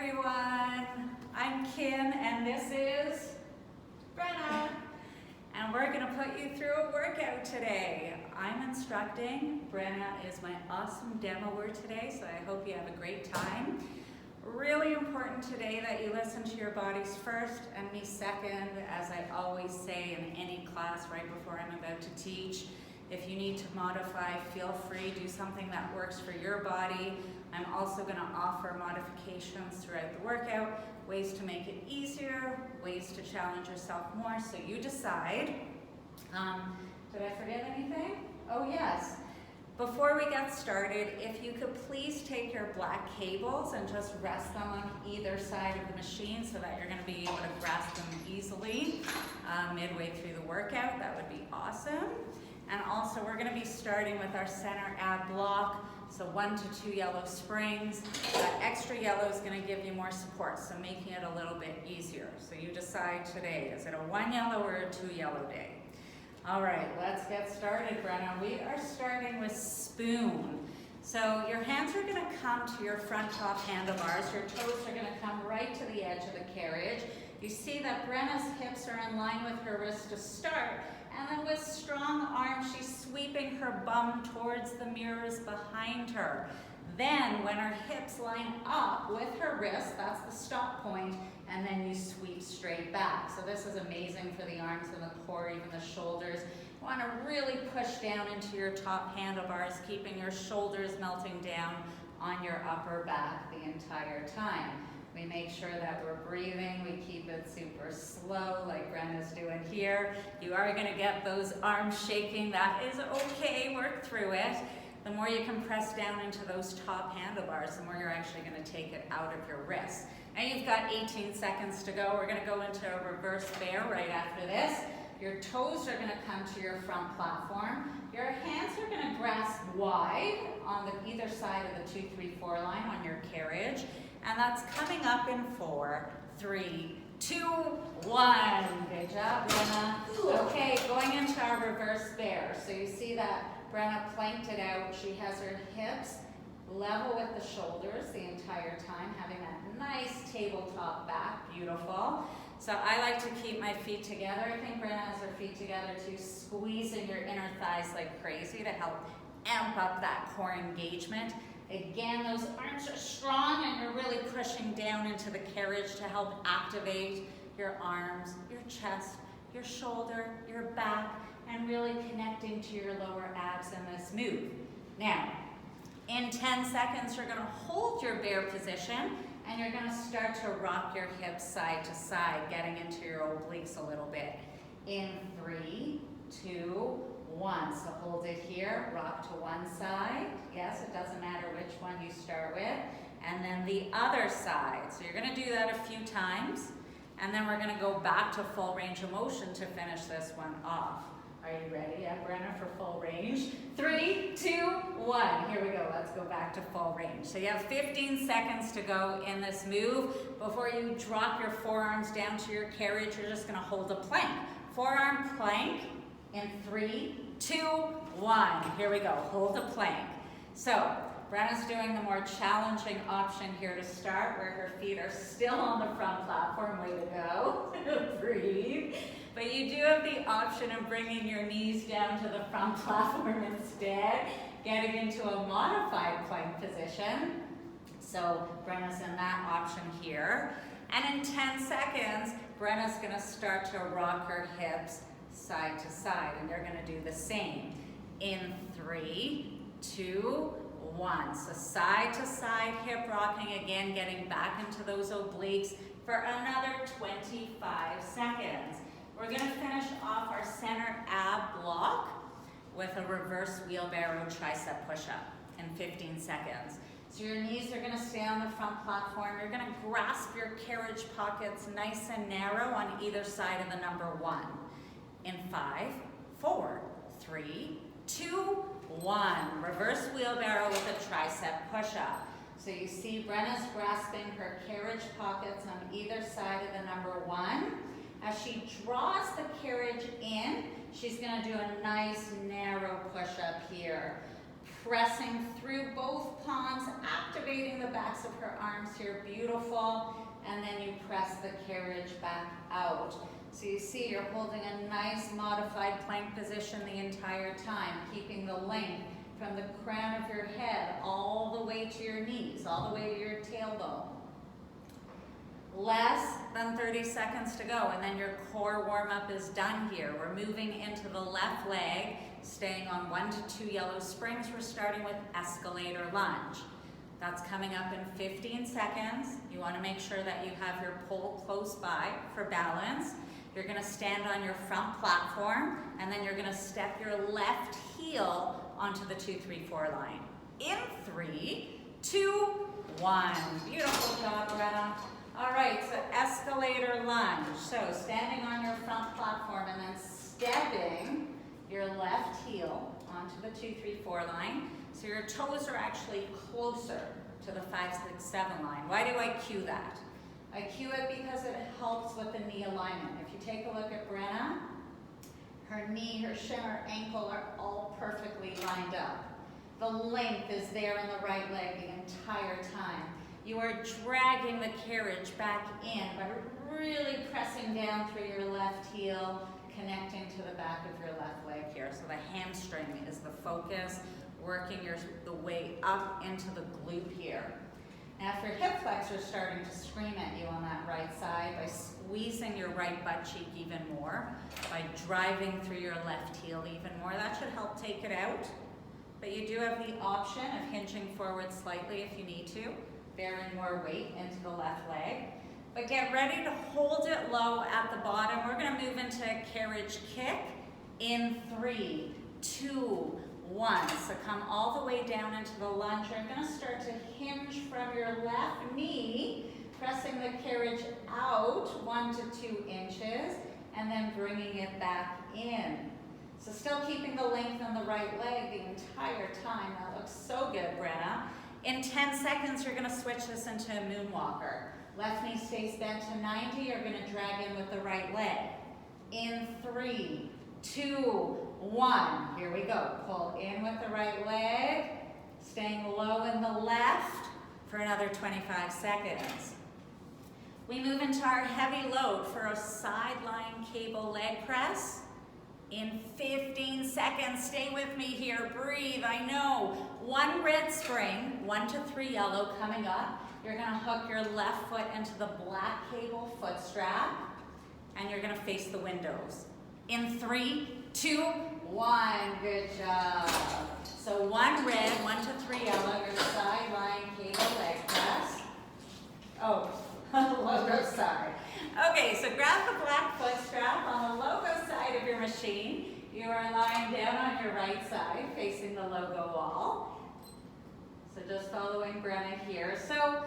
everyone. I'm Kim and this is Brenna. And we're going to put you through a workout today. I'm instructing. Brenna is my awesome demoer today, so I hope you have a great time. Really important today that you listen to your bodies first and me second, as I always say in any class right before I'm about to teach. If you need to modify, feel free, do something that works for your body. I'm also going to offer modifications throughout the workout, ways to make it easier, ways to challenge yourself more, so you decide. Did I forget anything? Oh yes. Before we get started, if you could please take your black cables and just rest them on either side of the machine so that you're going to be able to grasp them easily midway through the workout, that would be awesome. And also we're going to be starting with our center ab block. So 1 to 2 yellow springs. That extra yellow is going to give you more support, so making it a little bit easier. So you decide today, is it a 1 yellow or a 2 yellow day? All right, let's get started, Brenna. We are starting with spoon. So your hands are going to come to your front top handlebars. Your toes are going to come right to the edge of the carriage. You see that Brenna's hips are in line with her wrist to start. And then with strong arms, she's sweeping her bum towards the mirrors behind her. Then when her hips line up with her wrist, that's the stop point, and then you sweep straight back. So this is amazing for the arms and the core, even the shoulders. You want to really push down into your top handlebars, keeping your shoulders melting down on your upper back the entire time. We make sure that we're breathing, we keep it super slow like Brenna's doing here. You are going to get those arms shaking, that is okay, work through it. The more you can press down into those top handlebars, the more you're actually going to take it out of your wrist. Now you've got 18 seconds to go. We're going to go into a reverse bear right after this. Your toes are going to come to your front platform. Your hands are going to grasp wide on the either side of the 2, 3, 4 line on your carriage. And that's coming up in 4, 3, 2, 1. Good job, Brenna. Okay, going into our reverse bear. So you see that Brenna planked it out. She has her hips level with the shoulders the entire time, having that nice tabletop back. Beautiful. So I like to keep my feet together. I think Brenna has her feet together too, squeezing your inner thighs like crazy to help amp up that core engagement. Again, those arms are strong and you're really pushing down into the carriage to help activate your arms, your chest, your shoulder, your back, and really connecting to your lower abs in this move. Now, in 10 seconds, you're going to hold your bear position and you're going to start to rock your hips side to side, getting into your obliques a little bit. In 3, 2, 1. So hold it here, rock to one side. Yes, it doesn't matter which one you start with. And then the other side. So you're going to do that a few times. And then we're going to go back to full range of motion to finish this one off. Are you ready, Brenna, for full range? 3, 2, 1. Here we go. Let's go back to full range. So you have 15 seconds to go in this move. Before you drop your forearms down to your carriage, you're just going to hold a plank. Forearm plank. In 3, 2, 1. Here we go. Hold the plank. So Brenna's doing the more challenging option here to start, where her feet are still on the front platform. Way to go. Breathe. But you do have the option of bringing your knees down to the front platform instead, getting into a modified plank position. So Brenna's in that option here. And in 10 seconds, Brenna's going to start to rock her hips side to side, and they're going to do the same. In 3, 2, 1. So side to side hip rocking, again getting back into those obliques for another 25 seconds. We're going to finish off our center ab block with a reverse wheelbarrow tricep push-up in 15 seconds. So your knees are going to stay on the front platform. You're going to grasp your carriage pockets nice and narrow on either side of the number 1. In 5, 4, 3, 2, 1. Reverse wheelbarrow with a tricep push-up. So you see Brenna's grasping her carriage pockets on either side of the number 1. As she draws the carriage in, she's going to do a nice narrow push-up here. pressing through both palms, activating the backs of her arms here, beautiful. And then you press the carriage back out. So you see you're holding a nice modified plank position the entire time, keeping the length from the crown of your head all the way to your knees, all the way to your tailbone. Less than 30 seconds to go, and then your core warm-up is done here. We're moving into the left leg, staying on 1 to 2 yellow springs. We're starting with escalator lunge. That's coming up in 15 seconds. You want to make sure that you have your pole close by for balance. You're going to stand on your front platform, and then you're going to step your left heel onto the 2, 3, 4 line. In 3, 2, 1. Beautiful job, Brenna. All right, so escalator lunge. So standing on your front platform and then stepping your left heel onto the 2, 3, 4 line. So your toes are actually closer to the 5, 6, 7 line. Why do I cue that? I cue it because it helps with the knee alignment. If you take a look at Brenna, her knee, her shin, her ankle are all perfectly lined up. The length is there in the right leg the entire time. You are dragging the carriage back in by really pressing down through your left heel, connecting to the back of your left leg here. So the hamstring is the focus, working the way up into the glute here. Now if your hip flexor is starting to scream at you on that right side, by squeezing your right butt cheek even more, by driving through your left heel even more, that should help take it out. But you do have the option of hinging forward slightly if you need to, bearing more weight into the left leg. But get ready to hold it low at the bottom. We're going to move into a carriage kick in 3, 2, 1. So come all the way down into the lunge. You're going to start to hinge from your left knee, pressing the carriage out 1 to 2 inches, and then bringing it back in. So still keeping the length on the right leg the entire time. That looks so good, Brenna. In 10 seconds, you're going to switch this into a moonwalker. Left knee stays bent to 90. You're going to drag in with the right leg. In 3, 2, 1. Here we go. Pull in with the right leg. Staying low in the left for another 25 seconds. We move into our heavy load for a sideline cable leg press. In 15 seconds, stay with me here, breathe, I know. 1 red spring, 1 to 3 yellow coming up. You're gonna hook your left foot into the black cable foot strap, and you're gonna face the windows. In 3, 2, 1, good job. So 1 red, 1 to 3 yellow, your sideline cable leg press. Oh, logo side. Okay, so grab the black foot strap on the logo side of your machine. You are lying down on your right side, facing the logo wall. So just following Brenna here. So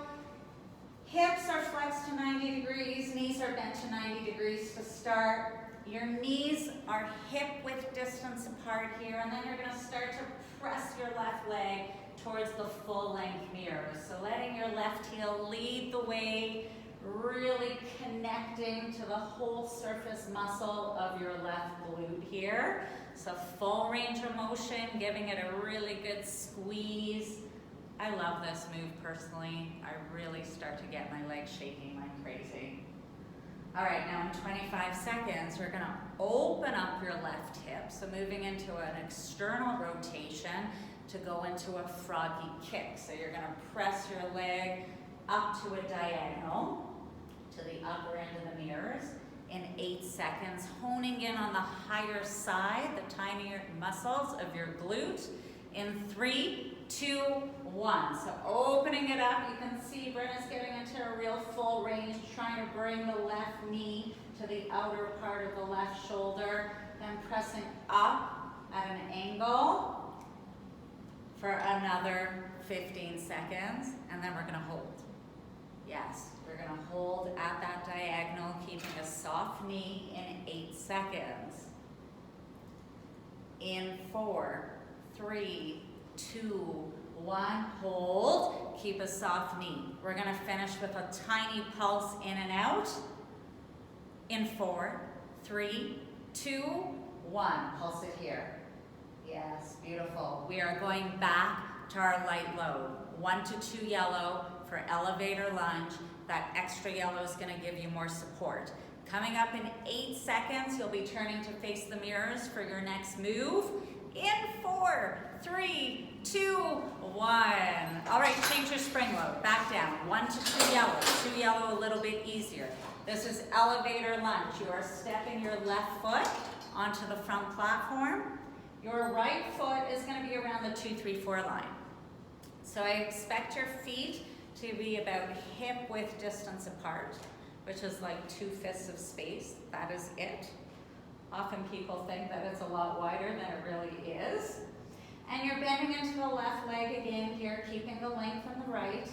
hips are flexed to 90 degrees, knees are bent to 90 degrees to start. Your knees are hip width distance apart here, and then you're going to start to press your left leg towards the full length mirror. So letting your left heel lead the way, really connecting to the whole surface muscle of your left glute here. So full range of motion, giving it a really good squeeze. I love this move personally. I really start to get my legs shaking like crazy. All right, now in 25 seconds, we're gonna open up your left hip. So moving into an external rotation to go into a froggy kick. So you're gonna press your leg up to a diagonal to the upper end of the mirrors in 8 seconds, honing in on the higher side, the tinier muscles of your glute. In 3, 2, 1. So opening it up, you can see Brenna's getting into a real full range, trying to bring the left knee to the outer part of the left shoulder, then pressing up at an angle for another 15 seconds, and then we're gonna hold. Yes, we're gonna hold at that diagonal, keeping a soft knee in 8 seconds. In 4, 3, 2, 1, hold, keep a soft knee. We're gonna finish with a tiny pulse in and out. In 4, 3, 2, 1, pulse it here. Yes, beautiful. We are going back to our light load. 1 to 2 yellow for elevator lunge. That extra yellow is going to give you more support. Coming up in 8 seconds, you'll be turning to face the mirrors for your next move. In 4, 3, 2, 1. All right, change your spring load. Back down. 1 to 2 yellow. 2 yellow a little bit easier. This is elevator lunge. You are stepping your left foot onto the front platform. Your right foot is going to be around the 2, 3, 4 line. So I expect your feet to be about hip width distance apart, which is like 2/5 of space. That is it. Often people think that it's a lot wider than it really is. And you're bending into the left leg again here, keeping the length on the right,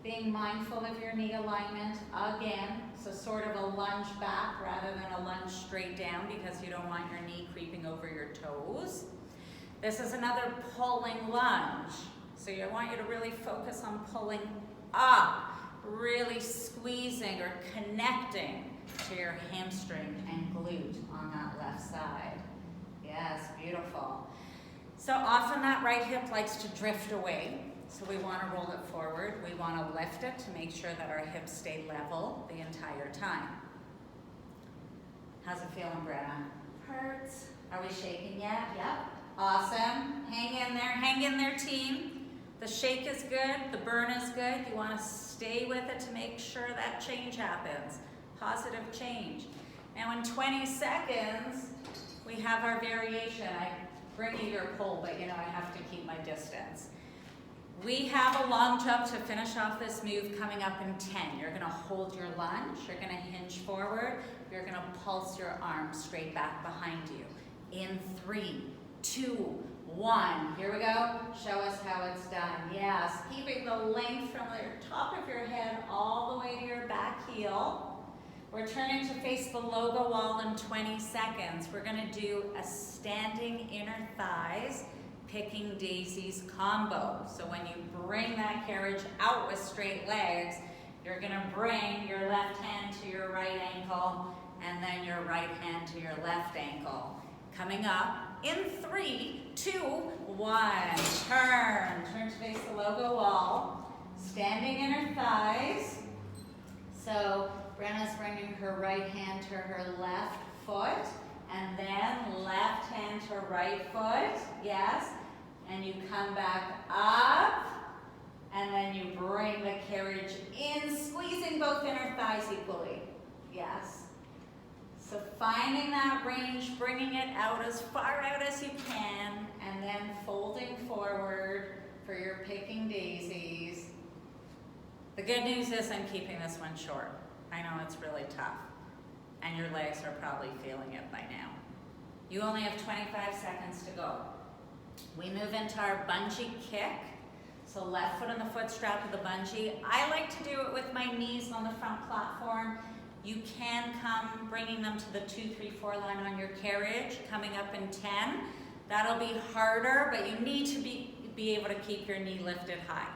being mindful of your knee alignment again. So sort of a lunge back rather than a lunge straight down because you don't want your knee creeping over your toes. This is another pulling lunge. So I want you to really focus on pulling up, really squeezing or connecting to your hamstring and glute on that left side. Yes, beautiful. So often that right hip likes to drift away. So we want to roll it forward. We want to lift it to make sure that our hips stay level the entire time. How's it feeling, Brenna? Hurts. Are we shaking yet? Yep. Awesome. Hang in there, team. The shake is good, the burn is good. You want to stay with it to make sure that change happens. Positive change. Now in 20 seconds, we have our variation. I bring you your pull, but you know I have to keep my distance. We have a long jump to finish off this move coming up in 10. You're going to hold your lunge, you're going to hinge forward, you're going to pulse your arms straight back behind you. In 3, 2, 1. Here we go. Show us how it's done. Yes, keeping the length from the top of your head all the way to your back heel. We're turning to face the logo wall in 20 seconds. We're going to do a standing inner thighs, picking daisies combo. So when you bring that carriage out with straight legs, you're going to bring your left hand to your right ankle and then your right hand to your left ankle. Coming up in 3, 2, 1. Turn to face the logo wall. Standing inner thighs. So Brenna's bringing her right hand to her left foot, and then left hand to right foot. Yes. And you come back up, and then you bring the carriage in, squeezing both inner thighs equally. Yes. So finding that range, bringing it out as far out as you can, and then folding forward for your picking daisies. The good news is I'm keeping this one short. I know it's really tough, and your legs are probably feeling it by now. You only have 25 seconds to go. We move into our bungee kick. So left foot on the foot strap of the bungee. I like to do it with my knees on the front platform. You can come bringing them to the 2, 3, 4 line on your carriage, coming up in 10. That'll be harder, but you need to be able to keep your knee lifted high.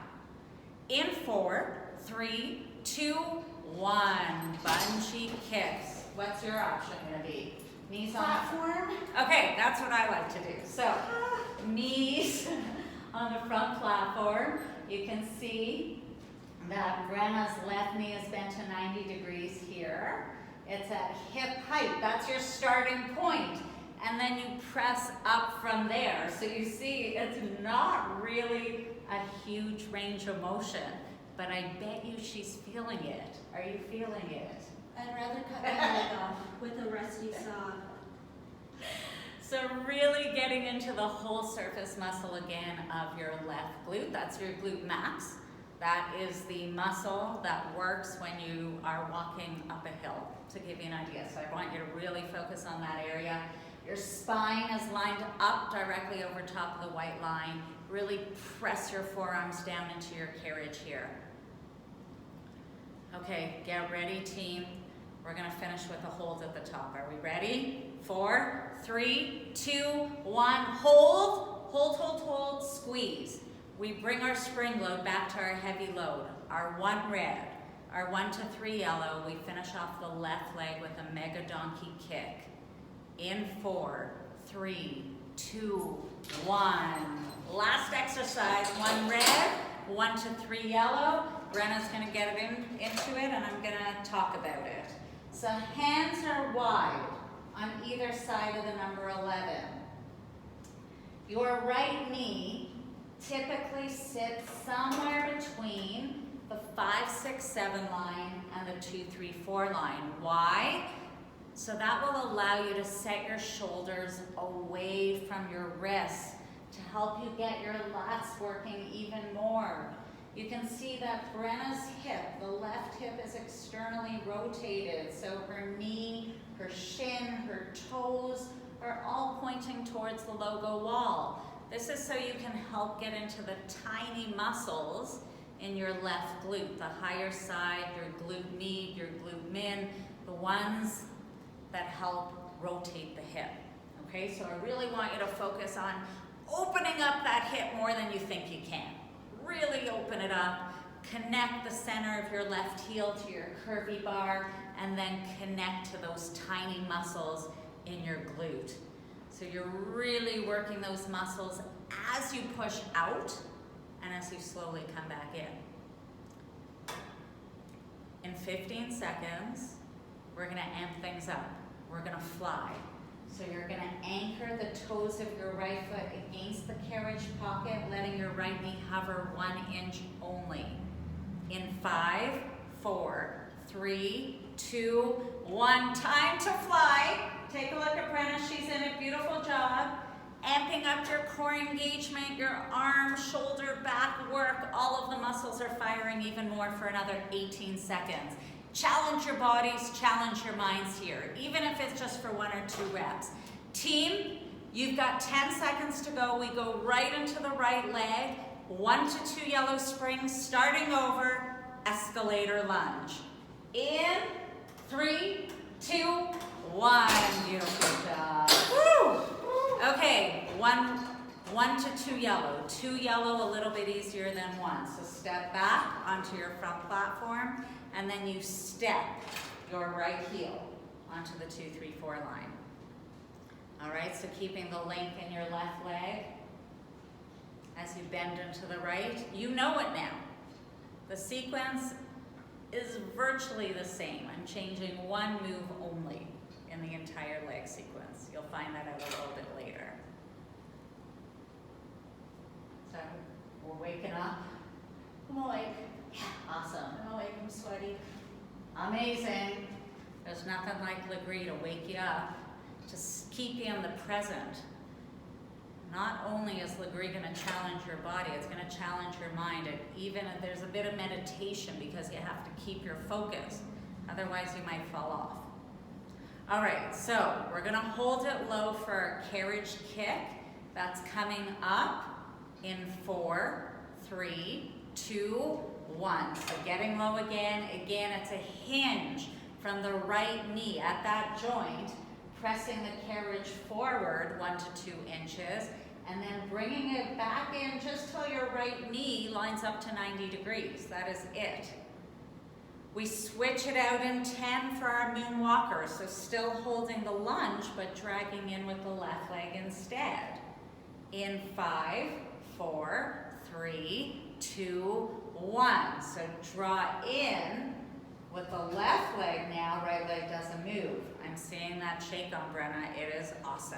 In 4, 3, 2, 1. Bungee kicks. What's your option going to be? Knees on Platform. Okay, that's what I like to do. So, knees on the front platform. You can see that Brenna's left knee is bent to 90 degrees here. It's at hip height. That's your starting point. And then you press up from there. So you see, it's not really a huge range of motion, but I bet you she's feeling it. Are you feeling it? I'd rather cut my leg off with a rusty saw. So really getting into the whole surface muscle again of your left glute. That's your glute max. That is the muscle that works when you are walking up a hill, to give you an idea. So I want you to really focus on that area. Your spine is lined up directly over top of the white line. Really press your forearms down into your carriage here. Okay, get ready, team. We're gonna finish with a hold at the top. Are we ready? 4, 3, 2, 1. Hold, hold, hold, hold, squeeze. We bring our spring load back to our heavy load. Our 1 red, our 1 to 3 yellow. We finish off the left leg with a mega donkey kick. In 4, 3, 2, 1. Last exercise, 1 red, 1 to 3 yellow. Brenna's gonna get it into it and I'm gonna talk about it. So hands are wide on either side of the number 11. Your right knee typically sits somewhere between the 5, 6, 7 line and the 2, 3, 4 line. Why? So that will allow you to set your shoulders away from your wrists to help you get your lats working even more. You can see that Brenna's hip, the left hip, is externally rotated. So her knee, her shin, her toes are all pointing towards the logo wall. This is so you can help get into the tiny muscles in your left glute, the higher side, your glute med, your glute min, the ones that help rotate the hip. Okay, so I really want you to focus on opening up that hip more than you think you can. Really open it up, connect the center of your left heel to your curvy bar, and then connect to those tiny muscles in your glute. So you're really working those muscles as you push out and as you slowly come back in. In 15 seconds, we're gonna amp things up. We're gonna fly. So you're gonna anchor the toes of your right foot against the carriage pocket, letting your right knee hover 1 inch only. In 5, 4, 3, 2, 1, time to fly. Take a look at Brenna, she's in it, beautiful job. Amping up your core engagement, your arm, shoulder, back work, all of the muscles are firing even more for another 18 seconds. Challenge your bodies, challenge your minds here, even if it's just for 1 or 2 reps. Team, you've got 10 seconds to go. We go right into the right leg, 1 to 2 yellow springs, starting over, escalator lunge. In 3, 2, 1, beautiful job. Woo! Okay, 1 to 2 yellow. 2 yellow, a little bit easier than 1. So step back onto your front platform, and then you step your right heel onto the 2, 3, 4 line. All right, so keeping the length in your left leg as you bend into the right. You know it now. The sequence is virtually the same. I'm changing 1 move only in the entire leg sequence. You'll find that out a little bit later. So we're waking up. I'm awake. Awesome. I'm awake, I'm sweaty. Amazing. There's nothing like Legree to wake you up, to keep you in the present. Not only is Legree going to challenge your body, it's going to challenge your mind. And even if there's a bit of meditation because you have to keep your focus. Otherwise you might fall off. All right, so we're going to hold it low for our carriage kick. That's coming up in 4, 3, 2, 1. So getting low again. Again, it's a hinge from the right knee at that joint, pressing the carriage forward 1 to 2 inches, and then bringing it back in just till your right knee lines up to 90 degrees. That is it. We switch it out in 10 for our moonwalker, so still holding the lunge, but dragging in with the left leg instead. In 5, 4, 3, 2, 1. So draw in with the left leg now, right leg doesn't move. I'm seeing that shake on Brenna, it is awesome.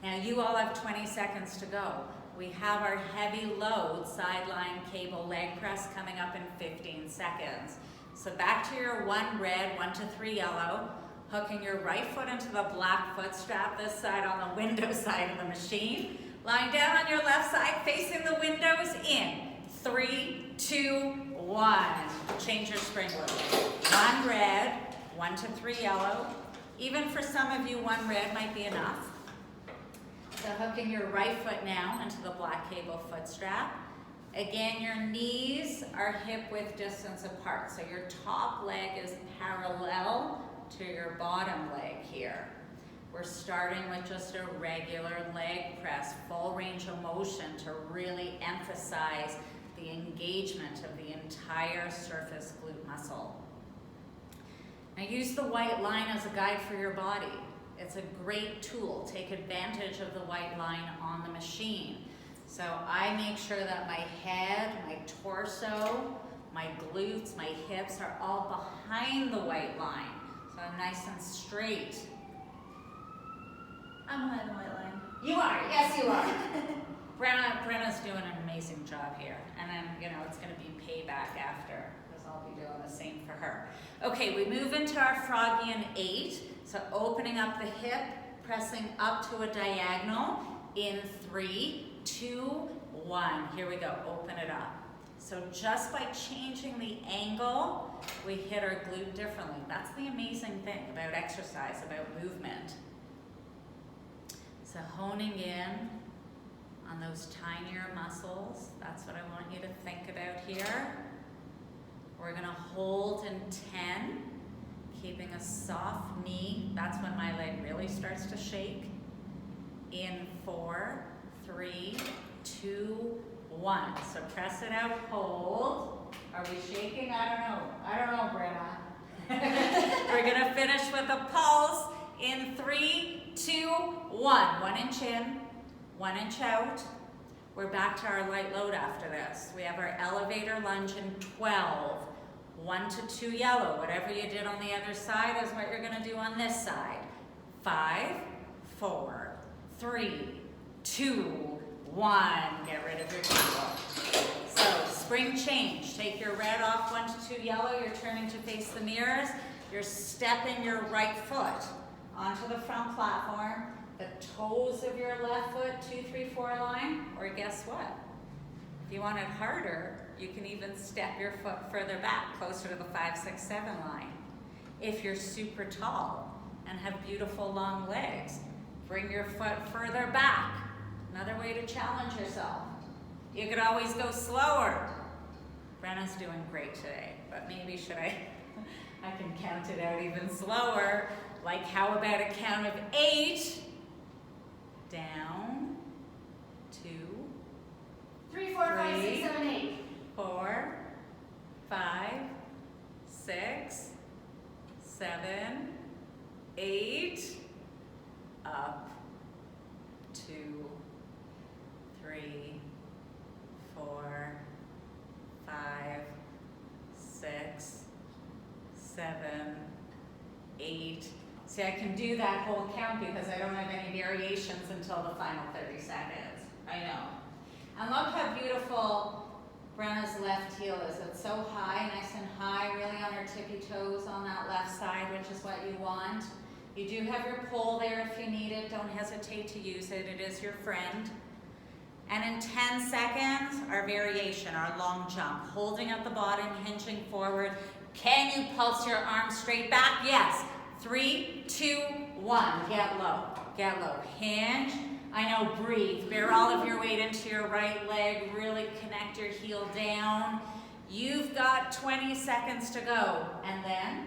Now you all have 20 seconds to go. We have our heavy load sideline cable leg press coming up in 15 seconds. So back to your 1 red, 1 to 3 yellow, hooking your right foot into the black foot strap, this side on the window side of the machine. Lying down on your left side, facing the windows in 3, 2, 1. Change your spring load. 1 red, 1 to 3 yellow. Even for some of you, 1 red might be enough. So hooking your right foot now into the black cable foot strap. Again, your knees are hip width distance apart. So your top leg is parallel to your bottom leg here. We're starting with just a regular leg press, full range of motion to really emphasize the engagement of the entire surface glute muscle. Now use the white line as a guide for your body. It's a great tool. Take advantage of the white line on the machine. So I make sure that my head, my torso, my glutes, my hips are all behind the white line. So I'm nice and straight. I'm behind the white line. You are, yes you are. Brenna's doing an amazing job here. And then, it's gonna be payback after, because I'll be doing the same for her. Okay, we move into our Froggian 8. So opening up the hip, pressing up to a diagonal in 3, 2, 1. Here we go, open it up. So just by changing the angle, we hit our glute differently. That's the amazing thing about exercise, about movement. So honing in on those tinier muscles, that's what I want you to think about here. We're gonna hold in 10, keeping a soft knee. That's when my leg really starts to shake. In 4, 3, 2, 1. So press it out, hold. Are we shaking? I don't know, Brenna. We're gonna finish with a pulse in 3, 2, 1. 1 inch in, 1 inch out. We're back to our light load after this. We have our elevator lunge in 12. 1 to 2 yellow. Whatever you did on the other side is what you're gonna do on this side. 5, 4, 3, 2, 1. Get rid of your table. So spring change. Take your red off, 1 to 2 yellow. You're turning to face the mirrors. You're stepping your right foot onto the front platform. The toes of your left foot, 2, 3, 4 line. Or guess what? If you want it harder, you can even step your foot further back, closer to the 5, 6, 7 line. If you're super tall and have beautiful long legs, bring your foot further back. Another way to challenge yourself. You could always go slower. Brenna's doing great today, but maybe I can count it out even slower. Like how about a count of 8? Down, 2, 3, 4, 5, 6, 7, 8. 4, 5, 6, 7, 8, up, 2, 3, 4, 5, 6, 7, 8. See, I can do that whole count because I don't have any variations until the final 30 seconds. I know. And look how beautiful Brenna's left heel is. It's so high, nice and high, really on her tippy toes on that left side, which is what you want. You do have your pole there if you need it. Don't hesitate to use it. It is your friend. And in 10 seconds, our variation, our long jump. Holding at the bottom, hinging forward. Can you pulse your arms straight back? Yes. 3, 2, 1. Get low. Get low. Hinge. I know, breathe. Bear all of your weight into your right leg. Really connect your heel down. You've got 20 seconds to go. And then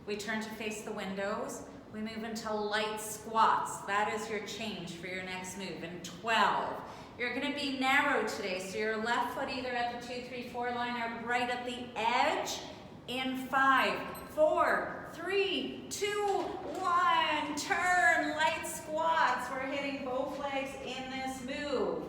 we turn to face the windows. We move into light squats. That is your change for your next move. In 12. You're going to be narrow today. So your left foot either at the 2, 3, 4 line or right at the edge. In 5, 4, 3, 2, 1. Turn, light squats. We're hitting both legs in this move.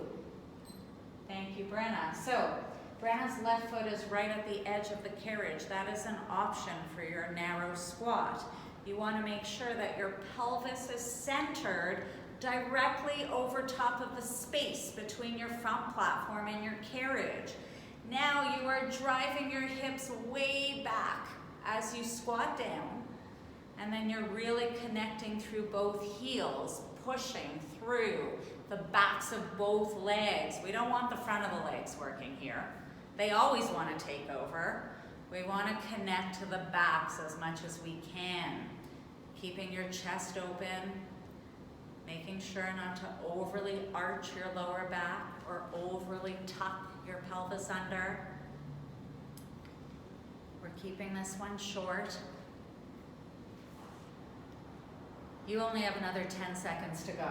Thank you, Brenna. So, Brenna's left foot is right at the edge of the carriage. That is an option for your narrow squat. You want to make sure that your pelvis is centered directly over top of the space between your front platform and your carriage. Now you are driving your hips way back as you squat down, and then you're really connecting through both heels, pushing through the backs of both legs. We don't want the front of the legs working here. They always want to take over. We want to connect to the backs as much as we can, keeping your chest open, making sure not to overly arch your lower back or overly tuck your pelvis under. We're keeping this one short. You only have another 10 seconds to go.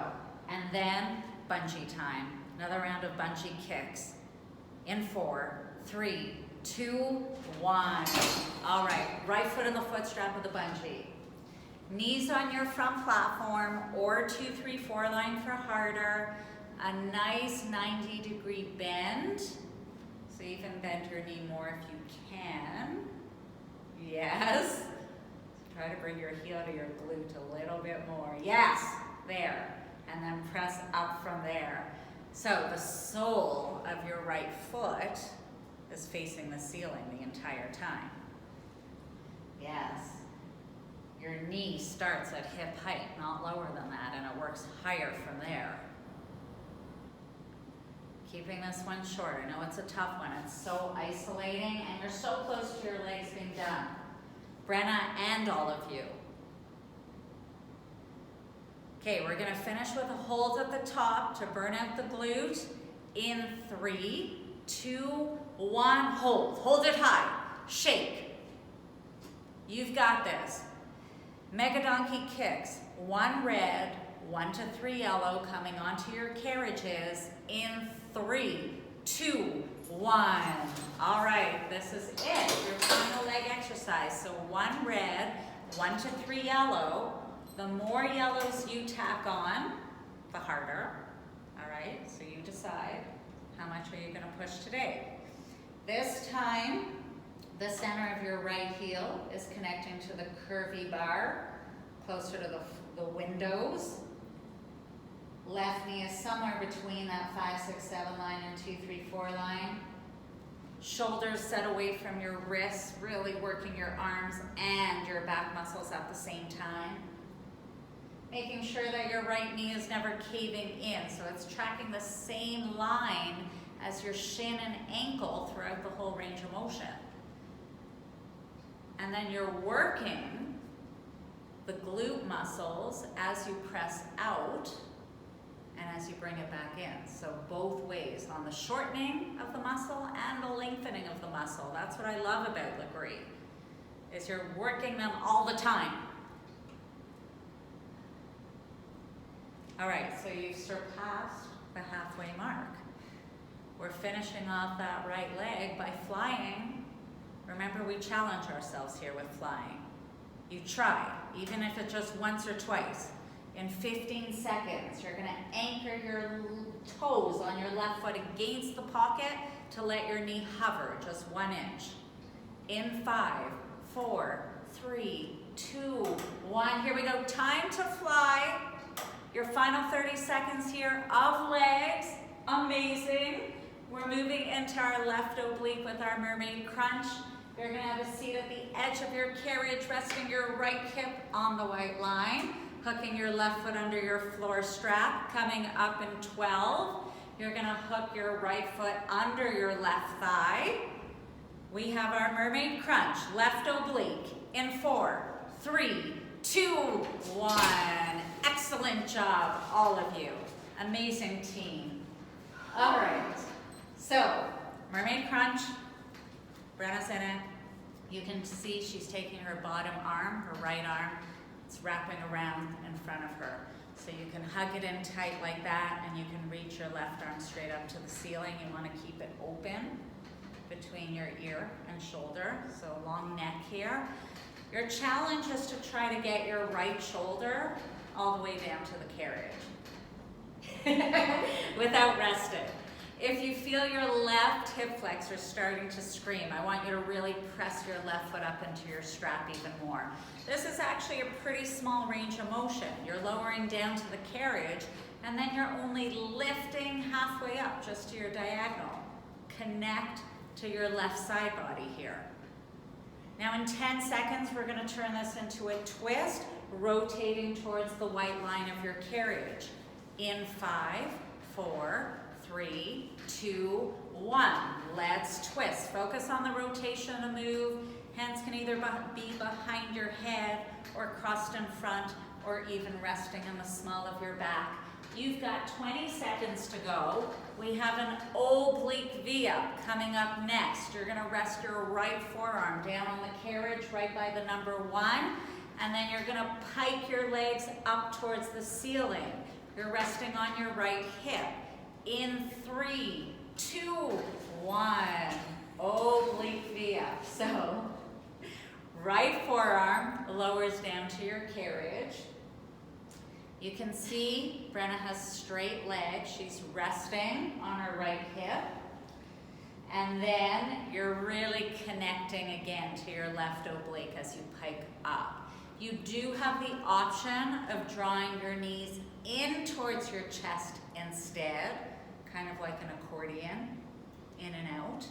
And then bungee time. Another round of bungee kicks. In 4, 3, 2, 1. All right, right foot in the foot strap of the bungee. Knees on your front platform or 2-3-4 line for harder. A nice 90-degree bend. So you can bend your knee more if you can. Yes. Try to bring your heel to your glute a little bit more. Yes, there. And then press up from there. So the sole of your right foot is facing the ceiling the entire time. Yes. Your knee starts at hip height, not lower than that, and it works higher from there. Keeping this one short. I know it's a tough one. It's so isolating, and you're so close to your legs being done. Brenna and all of you. Okay, we're gonna finish with a hold at the top to burn out the glute. In 3, 2, 1, hold. Hold it high. Shake. You've got this. Mega donkey kicks. 1 red, 1 to 3 yellow coming onto your carriages. In 3, 2, 1. All right, this is it. Your final leg exercise. So 1 red, 1 to 3 yellow. The more yellows you tack on, the harder. All right, so you decide how much are you going to push today. This time, the center of your right heel is connecting to the curvy bar, closer to the windows. Left knee is somewhere between that 5, 6, 7 line and 2, 3, 4 line. Shoulders set away from your wrists, really working your arms and your back muscles at the same time. Making sure that your right knee is never caving in, so it's tracking the same line as your shin and ankle throughout the whole range of motion. And then you're working the glute muscles as you press out and as you bring it back in. So both ways, on the shortening of the muscle and the lengthening of the muscle. That's what I love about Lagree, is you're working them all the time. All right, so you've surpassed the halfway mark. We're finishing off that right leg by flying. Remember, we challenge ourselves here with flying. You try, even if it's just once or twice. In 15 seconds, you're gonna anchor your toes on your left foot against the pocket to let your knee hover just 1 inch. In 5, 4, 3, 2, 1. Here we go, time to fly. Your final 30 seconds here of legs, amazing. We're moving into our left oblique with our mermaid crunch. You're gonna have a seat at the edge of your carriage, resting your right hip on the white line, hooking your left foot under your floor strap, coming up in 12. You're gonna hook your right foot under your left thigh. We have our mermaid crunch, left oblique, in 4, 3, 2, 1. Excellent job, all of you. Amazing team. All right, so mermaid crunch, Brenna's in it. You can see she's taking her bottom arm, her right arm, it's wrapping around in front of her. So you can hug it in tight like that, and you can reach your left arm straight up to the ceiling. You want to keep it open between your ear and shoulder, so long neck here. Your challenge is to try to get your right shoulder all the way down to the carriage without resting. If you feel your left hip flexor starting to scream, I want you to really press your left foot up into your strap even more. This is actually a pretty small range of motion. You're lowering down to the carriage, and then you're only lifting halfway up just to your diagonal. Connect to your left side body here. Now in 10 seconds, we're gonna turn this into a twist, rotating towards the white line of your carriage. In 5, 4, 3, 2, 1. Let's twist. Focus on the rotation of the move. Hands can either be behind your head or crossed in front or even resting in the small of your back. You've got 20 seconds to go. We have an oblique V-up coming up next. You're gonna rest your right forearm down on the carriage right by the number 1, and then you're gonna pike your legs up towards the ceiling. You're resting on your right hip. In 3, 2, 1, oblique V-up. So Right forearm lowers down to your carriage. You can see Brenna has straight legs. She's resting on her right hip. And then you're really connecting again to your left oblique as you pike up. You do have the option of drawing your knees in towards your chest instead, kind of like an accordion, in and out.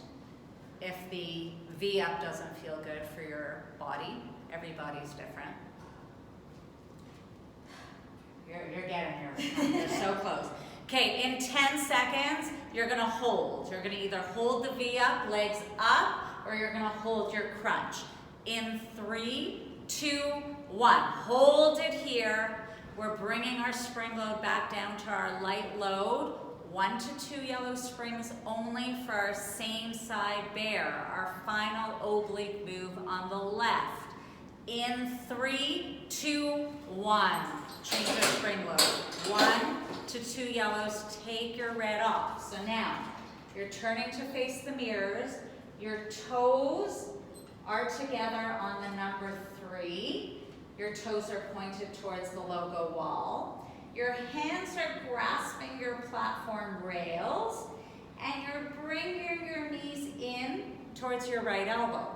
If the V up doesn't feel good for your body, everybody's different. You're getting here. You're so close. Okay, in 10 seconds, you're gonna hold. You're gonna either hold the V up, legs up, or you're gonna hold your crunch. In 3, 2, 1. Hold it here. We're bringing our spring load back down to our light load. 1 to 2 yellow springs only for our same side bear, our final oblique move on the left. In 3, 2, 1. Change your spring load. 1 to 2 yellows, take your red off. So now, you're turning to face the mirrors. Your toes are together on the number 3. Your toes are pointed towards the logo wall. Your hands are grasping your platform rails, and you're bringing your knees in towards your right elbow.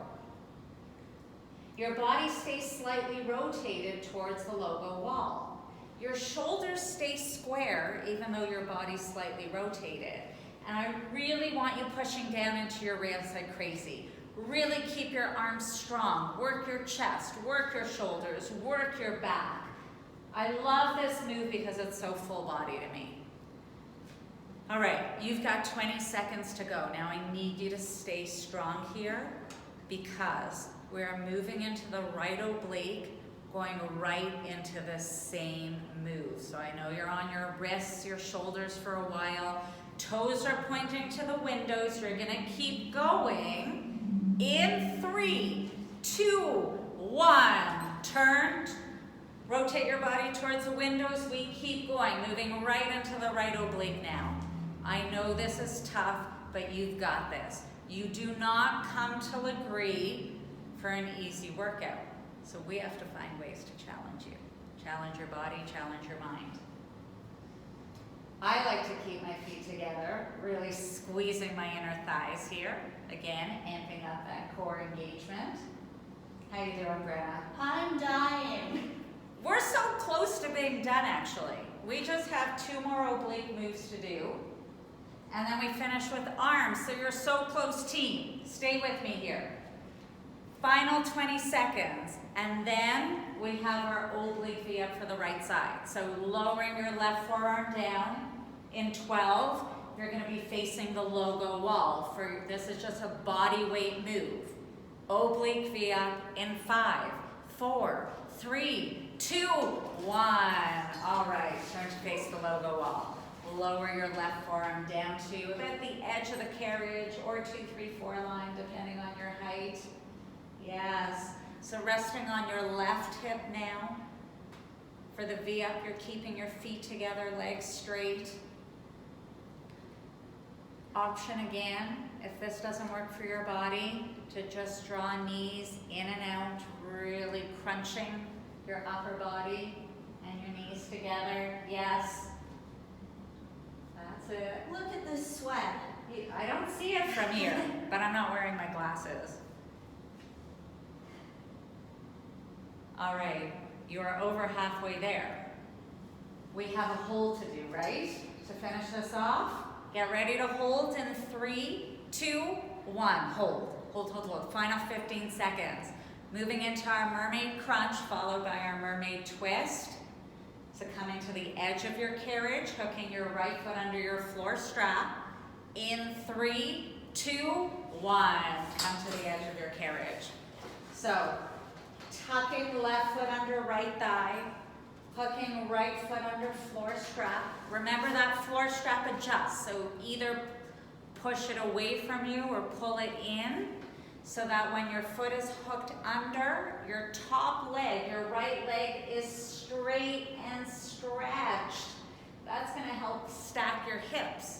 Your body stays slightly rotated towards the logo wall. Your shoulders stay square even though your body's slightly rotated. And I really want you pushing down into your rails like crazy. Really keep your arms strong. Work your chest, work your shoulders, work your back. I love this move because it's so full body to me. All right, you've got 20 seconds to go. Now I need you to stay strong here because we're moving into the right oblique, going right into the same move. So I know you're on your wrists, your shoulders for a while. Toes are pointing to the windows. You're gonna keep going. In 3, 2, 1. Turn. Rotate your body towards the windows. We keep going, moving right into the right oblique now. I know this is tough, but you've got this. You do not come to Legree for an easy workout. So we have to find ways to challenge you. Challenge your body, challenge your mind. I like to keep my feet together, really squeezing my inner thighs here. Again, amping up that core engagement. How you doing, Brenna? I'm dying. We're so close to being done, actually. We just have 2 more oblique moves to do. And then we finish with arms, so you're so close, team. Stay with me here. Final 20 seconds, and then we have our oblique V up for the right side. So lowering your left forearm down. In 12, you're gonna be facing the logo wall. This is just a body weight move. Oblique V up in 5, 4, 3, 2, 1. All right, turn to face the logo wall. Lower your left forearm down to about the edge of the carriage or 2, 3, 4 line, depending on your height. Yes, so resting on your left hip now. For the V up, you're keeping your feet together, legs straight. Option again, if this doesn't work for your body, to just draw knees in and out, really crunching your upper body and your knees together. Yes. That's it. Look at this sweat. I don't see it from here, but I'm not wearing my glasses. All right, you are over halfway there. We have a hold to do, right? To finish this off, get ready to hold in 3, 2, 1. Hold, hold, hold, hold. Final 15 seconds. Moving into our mermaid crunch, followed by our mermaid twist. So coming to the edge of your carriage, hooking your right foot under your floor strap. In 3, 2, 1. Come to the edge of your carriage. So tucking left foot under right thigh, hooking right foot under floor strap. Remember that floor strap adjusts, so either push it away from you or pull it in so that when your foot is hooked under, your top leg, your right leg is straight and stretched. That's going to help stack your hips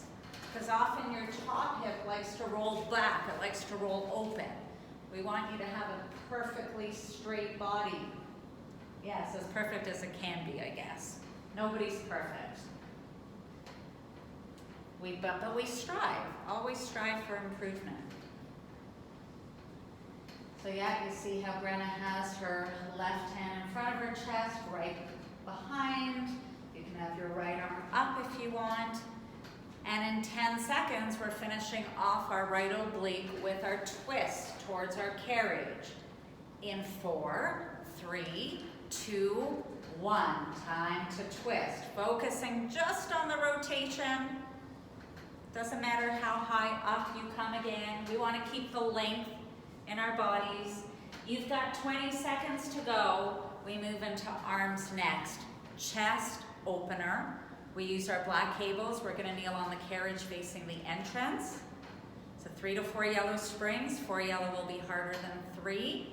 because often your top hip likes to roll back, it likes to roll open. We want you to have a perfect perfectly straight body. Yes, as perfect as it can be, I guess. Nobody's perfect. But we strive, always strive for improvement. So yeah, you see how Brenna has her left hand in front of her chest, right behind. You can have your right arm up if you want. And in 10 seconds, we're finishing off our right oblique with our twist towards our carriage. In 4, 3, 2, 1. Time to twist. Focusing just on the rotation. Doesn't matter how high up you come again. We want to keep the length in our bodies. You've got 20 seconds to go. We move into arms next. Chest opener. We use our black cables. We're going to kneel on the carriage facing the entrance. So 3 to 4 yellow springs. 4 yellow will be harder than 3.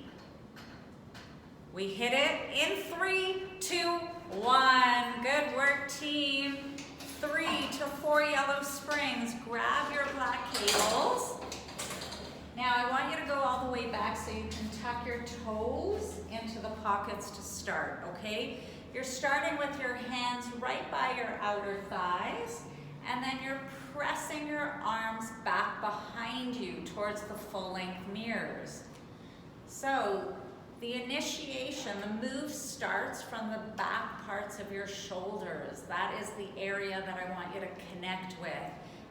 We hit it in 3, 2, 1. Good work, team. 3 to 4 yellow springs. Grab your black cables. Now I want you to go all the way back so you can tuck your toes into the pockets to start, okay? You're starting with your hands right by your outer thighs, and then you're pressing your arms back behind you towards the full-length mirrors. So the initiation, the move starts from the back parts of your shoulders. That is the area that I want you to connect with.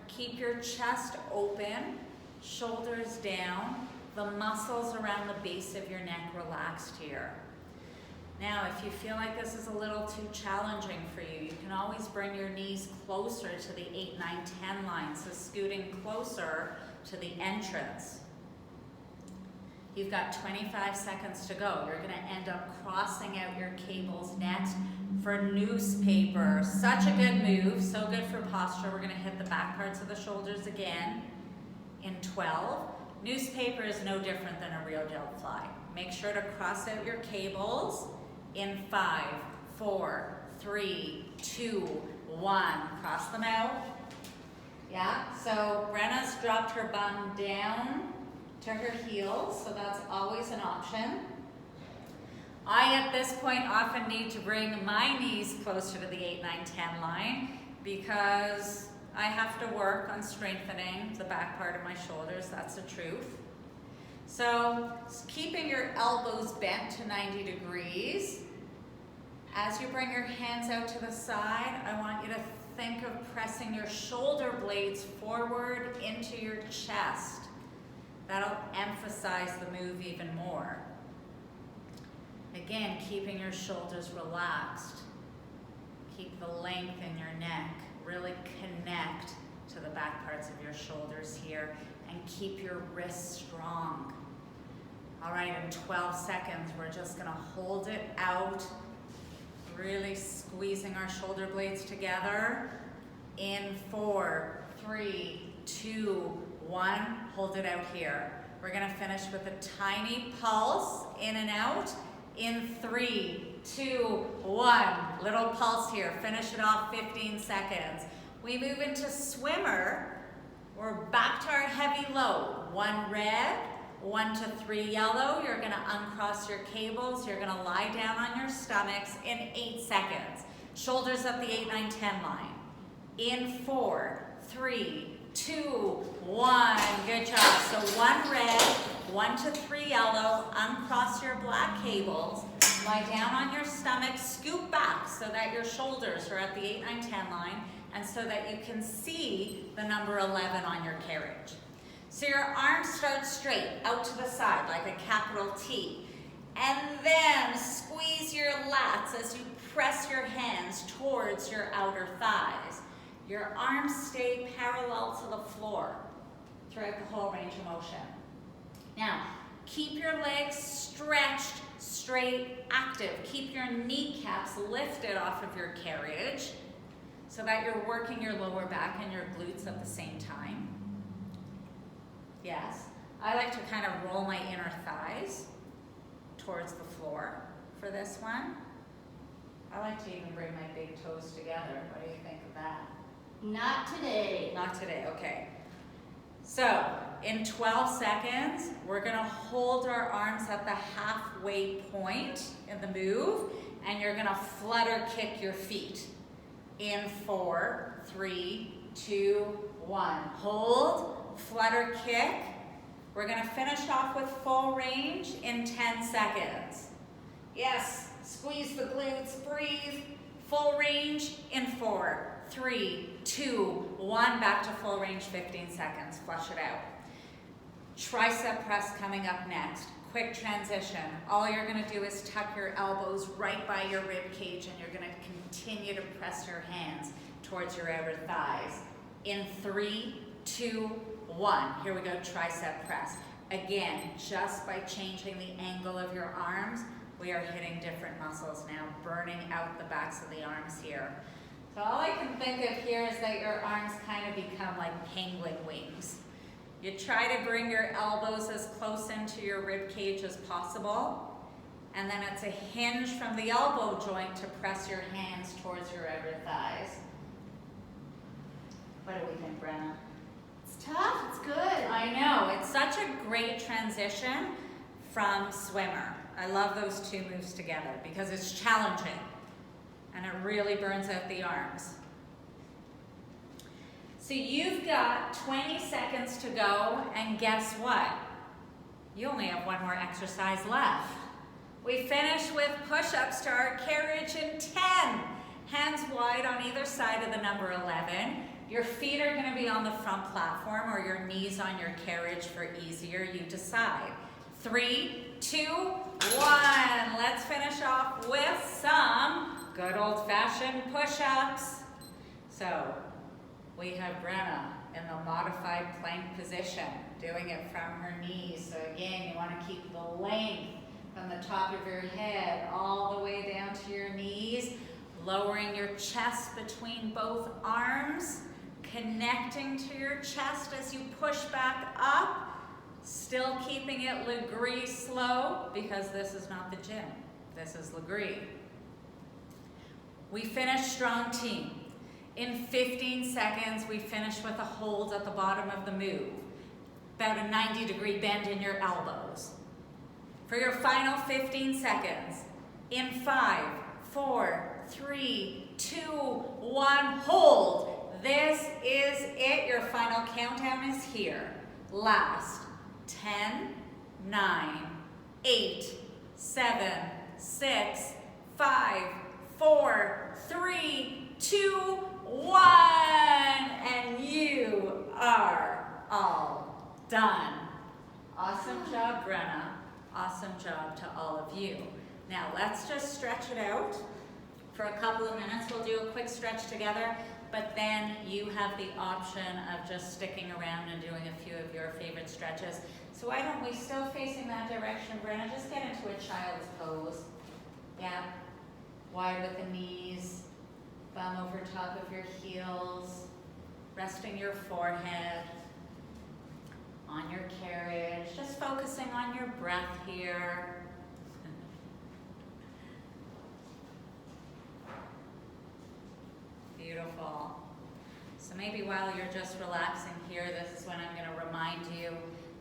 Keep your chest open, shoulders down, the muscles around the base of your neck relaxed here. Now, if you feel like this is a little too challenging for you, you can always bring your knees closer to the 8, 9, 10 line, so scooting closer to the entrance. You've got 25 seconds to go. You're going to end up crossing out your cables next for newspaper. Such a good move, so good for posture. We're going to hit the back parts of the shoulders again in 12. Newspaper is no different than a real delt fly. Make sure to cross out your cables in 5, 4, 3, 2, 1. Cross them out. Yeah, so Brenna's dropped her bum down to her heels, so that's always an option. I, at this point, often need to bring my knees closer to the 8, 9, 10 line because I have to work on strengthening the back part of my shoulders. That's the truth. So keeping your elbows bent to 90 degrees. As you bring your hands out to the side, I want you to think of pressing your shoulder blades forward into your chest. That'll emphasize the move even more. Again, keeping your shoulders relaxed. Keep the length in your neck. Really connect to the back parts of your shoulders here and keep your wrists strong. All right, in 12 seconds, we're just gonna hold it out, really squeezing our shoulder blades together. In 4, 3, 2, 1, hold it out here. We're gonna finish with a tiny pulse, in and out, in 3, 2, 1. Little pulse here, finish it off 15 seconds. We move into swimmer. We're back to our heavy load. 1 red, 1 to 3 yellow. You're gonna uncross your cables. You're gonna lie down on your stomachs in 8 seconds. Shoulders up the 8, 9, 10 line. In 4, 3, 2, 1. Good job. So 1 red, 1 to 3 yellow. Uncross your black cables. Lie down on your stomach. Scoop back so that your shoulders are at the 8, 9, 10 line and so that you can see the number 11 on your carriage. So your arms start straight out to the side like a capital T. And then squeeze your lats as you press your hands towards your outer thighs. Your arms stay parallel to the floor throughout the whole range of motion. Now, keep your legs stretched, straight, active. Keep your kneecaps lifted off of your carriage so that you're working your lower back and your glutes at the same time. Yes, I like to kind of roll my inner thighs towards the floor for this one. I like to even bring my big toes together. What do you think of that? Not today. Not today, okay. So, in 12 seconds, we're gonna hold our arms at the halfway point in the move, and you're gonna flutter kick your feet. In 4, 3, 2, 1. Hold, flutter kick. We're gonna finish off with full range in 10 seconds. Yes, squeeze the glutes, breathe. Full range in 4, 3, 2, 1. Back to full range, 15 seconds. Flush it out. Tricep press coming up next. Quick transition. All you're gonna do is tuck your elbows right by your rib cage, and you're gonna continue to press your hands towards your outer thighs. In 3, 2, 1. Here we go, tricep press. Again, just by changing the angle of your arms, we are hitting different muscles now, burning out the backs of the arms here. So all I can think of here is that your arms kind of become like penguin wings. You try to bring your elbows as close into your rib cage as possible, and then it's a hinge from the elbow joint to press your hands towards your outer thighs. What do we think, Brenna? It's tough, it's good. I know, it's such a great transition from swimmer. I love those two moves together because it's challenging and it really burns out the arms. So you've got 20 seconds to go, and guess what? You only have one more exercise left. We finish with push-ups to our carriage in 10. Hands wide on either side of the number 11. Your feet are gonna be on the front platform or your knees on your carriage for easier, you decide. 3, 2, 1. Let's finish off with some good old-fashioned push-ups. So we have Brenna in the modified plank position, doing it from her knees. So again, you want to keep the length from the top of your head all the way down to your knees, lowering your chest between both arms, connecting to your chest as you push back up, still keeping it Legree slow, because this is not the gym. This is Legree. We finish strong team. In 15 seconds, we finish with a hold at the bottom of the move. About a 90-degree bend in your elbows. For your final 15 seconds, in 5, 4, 3, 2, 1, hold. This is it. Your final countdown is here. Last. 10, 9, 8, 7, 6, 5, 4, 3, 2, 1, and you are all done. Awesome job, Brenna. Awesome job to all of you. Now let's just stretch it out for a couple of minutes. We'll do a quick stretch together, but then you have the option of just sticking around and doing a few of your favorite stretches. So why don't we, still facing that direction, Brenna, just get into a child's pose. Yeah, wide with the knees. Bum over top of your heels, resting your forehead on your carriage, just focusing on your breath here. Beautiful. So maybe while you're just relaxing here, this is when I'm going to remind you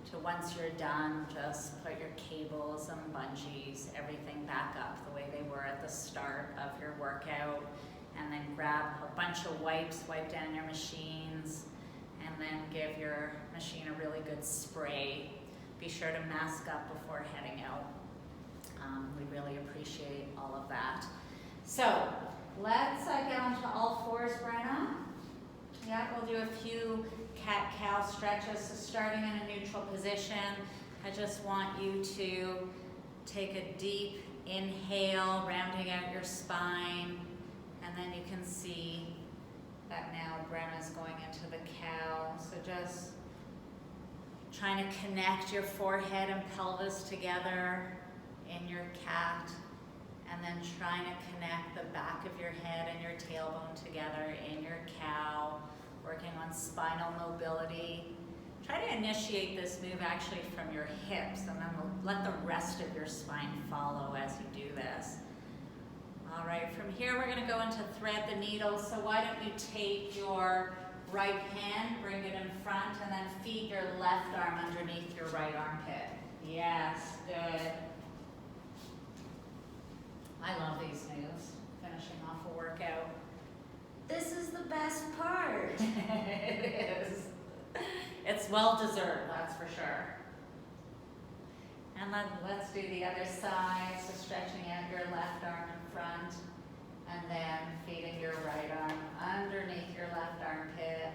to, once you're done, just put your cables and bungees, everything back up the way they were at the start of your workout. And then grab a bunch of wipes, wipe down your machines, and then give your machine a really good spray. Be sure to mask up before heading out. We really appreciate all of that. So let's get onto all fours, Brenna. Yeah, we'll do a few cat-cow stretches. So starting in a neutral position, I just want you to take a deep inhale, rounding out your spine. And then you can see that now Brenna's going into the cow. So just trying to connect your forehead and pelvis together in your cat. And then trying to connect the back of your head and your tailbone together in your cow. Working on spinal mobility. Try to initiate this move actually from your hips, and then let the rest of your spine follow as you do this. All right, from here we're going to go into thread the needle. So why don't you take your right hand, bring it in front, and then feed your left arm underneath your right armpit. Yes, good. I love these moves, finishing off a workout. This is the best part. It is. It's well deserved, that's for sure. And then let's do the other side. So stretching out your left arm in front, and then feeding your right arm underneath your left armpit.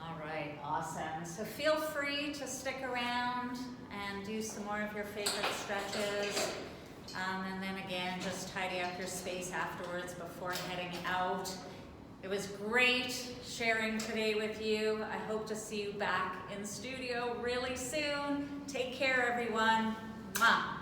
All right, awesome. So feel free to stick around and do some more of your favorite stretches. And then again, just tidy up your space afterwards before heading out. It was great sharing today with you. I hope to see you back in studio really soon. Take care, everyone. Mwah.